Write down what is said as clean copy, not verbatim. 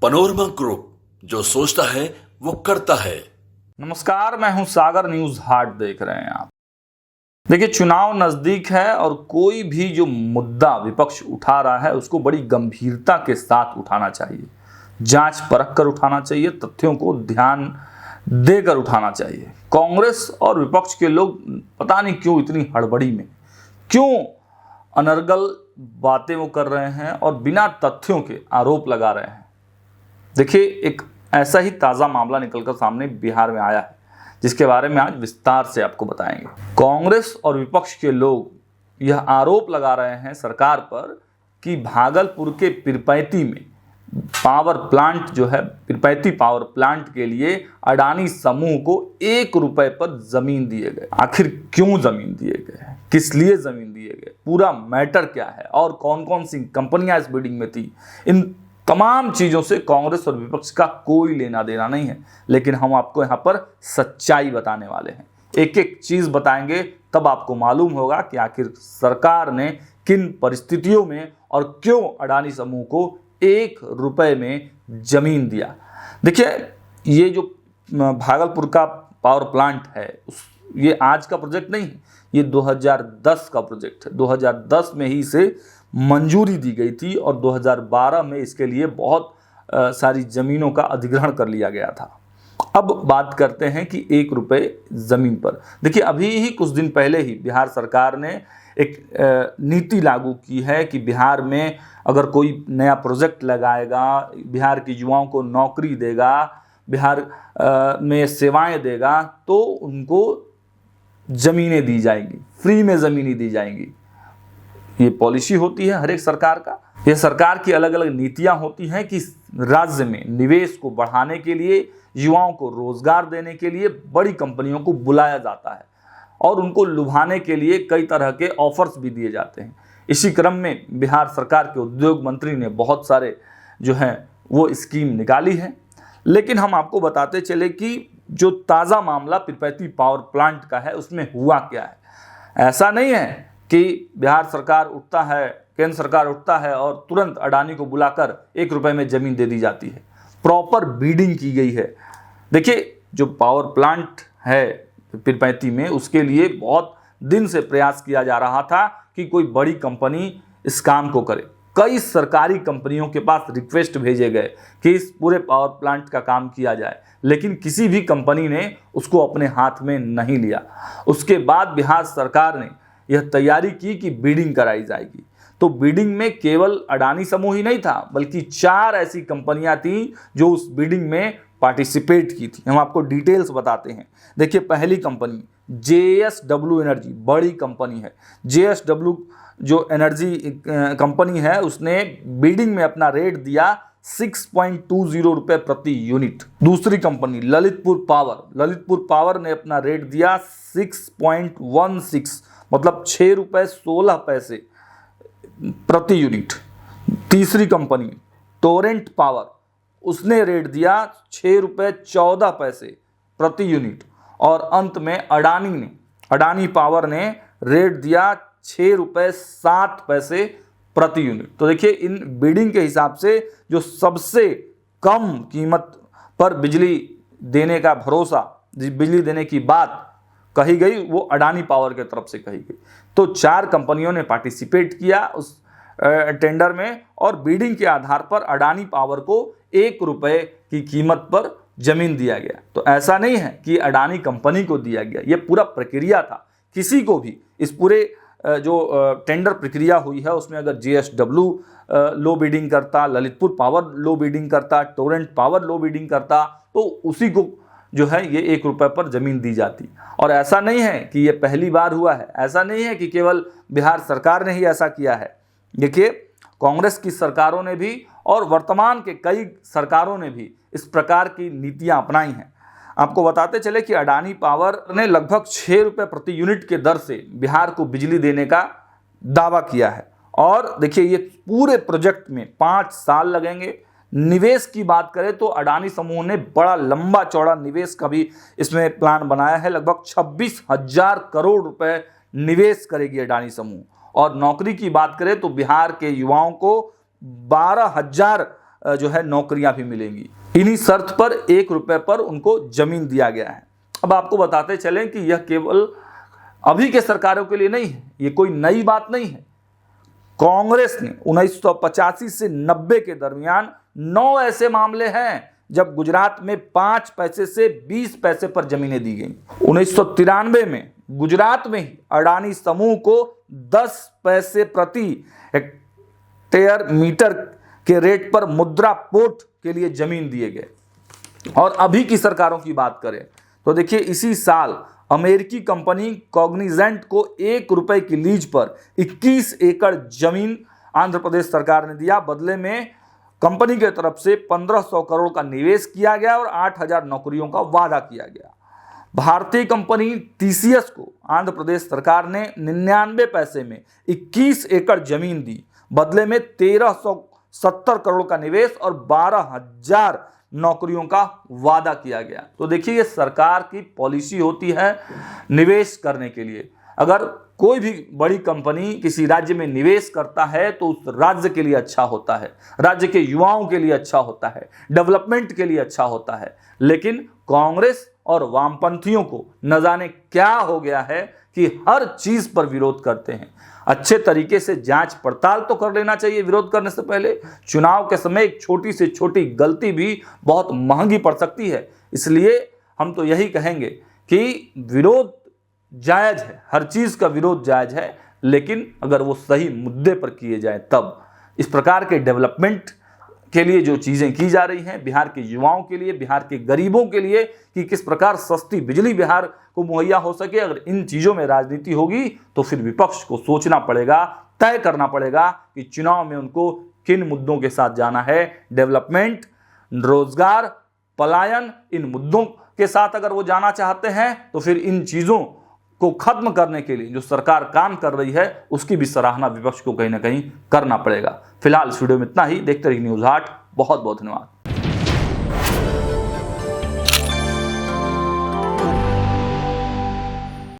Panorama group, जो सोचता है वो करता है। नमस्कार, मैं हूं सागर, न्यूज हाट देख रहे हैं आप। देखिए, चुनाव नजदीक है और कोई भी जो मुद्दा विपक्ष उठा रहा है उसको बड़ी गंभीरता के साथ उठाना चाहिए, जांच परख कर उठाना चाहिए, तथ्यों को ध्यान देकर उठाना चाहिए। कांग्रेस और विपक्ष के लोग पता नहीं क्यों इतनी हड़बड़ी में, क्यों अनर्गल बातें वो कर रहे हैं और बिना तथ्यों के आरोप लगा रहे हैं। देखिए, एक ऐसा ही ताज़ा मामला निकलकर सामने बिहार में आया है, जिसके बारे में आज विस्तार से आपको बताएंगे। कांग्रेस और विपक्ष के लोग यह आरोप लगा रहे हैं सरकार पर कि भागलपुर के पीरपैंती में पावर प्लांट जो है, पीरपैंती पावर प्लांट के लिए अडानी समूह को 1 रुपए पर जमीन दिए गए। आखिर क्यों जमीन दिए गए, किस लिए जमीन दिए गए, पूरा मैटर क्या है और कौन कौन सी कंपनियां इस बिडिंग में थी, इन तमाम चीजों से कांग्रेस और विपक्ष का कोई लेना देना नहीं है। लेकिन हम आपको यहां पर सच्चाई बताने वाले हैं, एक एक चीज बताएंगे, तब आपको मालूम होगा कि आखिर सरकार ने किन परिस्थितियों में और क्यों अडानी समूह को 1 रुपए में जमीन दिया। देखिए, ये जो भागलपुर का पावर प्लांट है, ये आज का प्रोजेक्ट नहीं है, ये 2010 का प्रोजेक्ट है। 2010 में ही इसे मंजूरी दी गई थी और 2012 में इसके लिए बहुत सारी ज़मीनों का अधिग्रहण कर लिया गया था। अब बात करते हैं कि 1 रुपए ज़मीन पर। देखिए, अभी ही कुछ दिन पहले ही बिहार सरकार ने एक नीति लागू की है कि बिहार में अगर कोई नया प्रोजेक्ट लगाएगा, बिहार के युवाओं को नौकरी देगा, बिहार में सेवाएं देगा, तो उनको ज़मीनें दी जाएंगी, फ्री में ज़मीनें दी जाएंगी। ये पॉलिसी होती है हर एक सरकार का। ये सरकार की अलग अलग नीतियां होती हैं कि राज्य में निवेश को बढ़ाने के लिए, युवाओं को रोजगार देने के लिए बड़ी कंपनियों को बुलाया जाता है और उनको लुभाने के लिए कई तरह के ऑफर्स भी दिए जाते हैं। इसी क्रम में बिहार सरकार के उद्योग मंत्री ने बहुत सारे जो हैं वो स्कीम निकाली है। लेकिन हम आपको बताते चले कि जो ताज़ा मामला पीरपैंती पावर प्लांट का है उसमें हुआ क्या है। ऐसा नहीं है कि बिहार सरकार उठता है, केंद्र सरकार उठता है और तुरंत अडानी को बुलाकर 1 रुपए में ज़मीन दे दी जाती है। प्रॉपर बीडिंग की गई है। देखिए, जो पावर प्लांट है पीरपैंती में, उसके लिए बहुत दिन से प्रयास किया जा रहा था कि कोई बड़ी कंपनी इस काम को करे। कई सरकारी कंपनियों के पास रिक्वेस्ट भेजे गए कि इस पूरे पावर प्लांट का काम किया जाए, लेकिन किसी भी कंपनी ने उसको अपने हाथ में नहीं लिया। उसके बाद बिहार सरकार ने यह तैयारी की कि बिडिंग कराई जाएगी। तो बिडिंग में केवल अडानी समूह ही नहीं था, बल्कि 4 ऐसी कंपनियां थीं जो उस बिडिंग में पार्टिसिपेट की थी। हम आपको डिटेल्स बताते हैं। देखिए, पहली कंपनी JSW एनर्जी, बड़ी कंपनी है। JSW जो एनर्जी कंपनी है, उसने बिडिंग में अपना रेट दिया 6.20 रुपए प्रति यूनिट। दूसरी कंपनी ललितपुर पावर ने अपना रेट दिया 6.16, मतलब 6 रुपए 16 पैसे प्रति यूनिट। तीसरी कंपनी टोरेंट पावर, उसने रेट दिया 6 रुपए 14 पैसे प्रति यूनिट। और अंत में अडानी पावर ने रेट दिया 6 रुपए 7 पैसे प्रति यूनिट। तो देखिए, इन बिडिंग के हिसाब से जो सबसे कम कीमत पर बिजली देने का भरोसा, बिजली देने की बात कही गई, वो अडानी पावर के तरफ से कही गई। तो 4 कंपनियों ने पार्टिसिपेट किया उस टेंडर में और बिडिंग के आधार पर अडानी पावर को 1 रुपए की कीमत पर जमीन दिया गया। तो ऐसा नहीं है कि अडानी कंपनी को दिया गया, ये पूरा प्रक्रिया था। किसी को भी इस पूरे जो टेंडर प्रक्रिया हुई है उसमें अगर JSW लो बिडिंग करता, ललितपुर पावर लो बिडिंग करता, टोरेंट पावर लो बिडिंग करता, तो उसी को जो है ये 1 रुपए पर जमीन दी जाती। और ऐसा नहीं है कि ये पहली बार हुआ है, ऐसा नहीं है कि केवल बिहार सरकार ने ही ऐसा किया है। देखिए, कांग्रेस की सरकारों ने भी और वर्तमान के कई सरकारों ने भी इस प्रकार की नीतियां अपनाई हैं। आपको बताते चले कि अडानी पावर ने लगभग 6 रुपए प्रति यूनिट के दर से बिहार को बिजली देने का दावा किया है। और देखिए, ये पूरे प्रोजेक्ट में 5 साल लगेंगे। निवेश की बात करें तो अडानी समूह ने बड़ा लंबा चौड़ा निवेश का भी इसमें प्लान बनाया है। लगभग 26,000 करोड़ रुपए निवेश करेगी अडानी समूह। और नौकरी की बात करें तो बिहार के युवाओं को 12,000 जो है नौकरियां भी मिलेंगी। इन्हीं शर्त पर 1 रुपए पर उनको जमीन दिया गया है। अब आपको बताते चलें कि यह केवल अभी के सरकारों के लिए नहीं है, ये कोई नई बात नहीं है। कांग्रेस ने 1985 से 90 के दरमियान 9 ऐसे मामले हैं जब गुजरात में 5 पैसे से 20 पैसे पर जमीनें दी गई। 1993 में गुजरात में ही अडानी समूह को 10 पैसे प्रति हेक्टेयर मीटर के रेट पर मुद्रा पोर्ट के लिए जमीन दिए गए। और अभी की सरकारों की बात करें तो देखिए, इसी साल अमेरिकी कंपनी कॉग्निजेंट को 1 रुपए की लीज पर 21 एकड़ जमीन आंध्र प्रदेश सरकार ने दिया। बदले में कंपनी की तरफ से 1500 करोड़ का निवेश किया गया और 8000 नौकरियों का वादा किया गया। भारतीय कंपनी टीसीएस को आंध्र प्रदेश सरकार ने 99 पैसे में 21 एकड़ जमीन दी। बदले में 1370 करोड़ का निवेश और 12000 नौकरियों का वादा किया गया। तो देखिए, ये सरकार की पॉलिसी होती है निवेश करने के लिए। अगर कोई भी बड़ी कंपनी किसी राज्य में निवेश करता है तो उस राज्य के लिए अच्छा होता है, राज्य के युवाओं के लिए अच्छा होता है, डेवलपमेंट के लिए अच्छा होता है। लेकिन कांग्रेस और वामपंथियों को न जाने क्या हो गया है कि हर चीज पर विरोध करते हैं। अच्छे तरीके से जांच पड़ताल तो कर लेना चाहिए विरोध करने से पहले। चुनाव के समय एक छोटी से छोटी गलती भी बहुत महंगी पड़ सकती है। इसलिए हम तो यही कहेंगे कि विरोध जायज है, हर चीज का विरोध जायज है, लेकिन अगर वो सही मुद्दे पर किए जाए तब। इस प्रकार के डेवलपमेंट के लिए जो चीजें की जा रही हैं बिहार के युवाओं के लिए, बिहार के गरीबों के लिए, कि किस प्रकार सस्ती बिजली बिहार को मुहैया हो सके, अगर इन चीजों में राजनीति होगी तो फिर विपक्ष को सोचना पड़ेगा, तय करना पड़ेगा कि चुनाव में उनको किन मुद्दों के साथ जाना है। डेवलपमेंट, रोजगार, पलायन, इन मुद्दों के साथ अगर वो जाना चाहते हैं तो फिर इन चीजों को खत्म करने के लिए जो सरकार काम कर रही है उसकी भी सराहना विपक्ष को कहीं ना कहीं करना पड़ेगा। फिलहाल इस वीडियो में इतना ही। देखते रहिए न्यूज़ 8। बहुत बहुत धन्यवाद।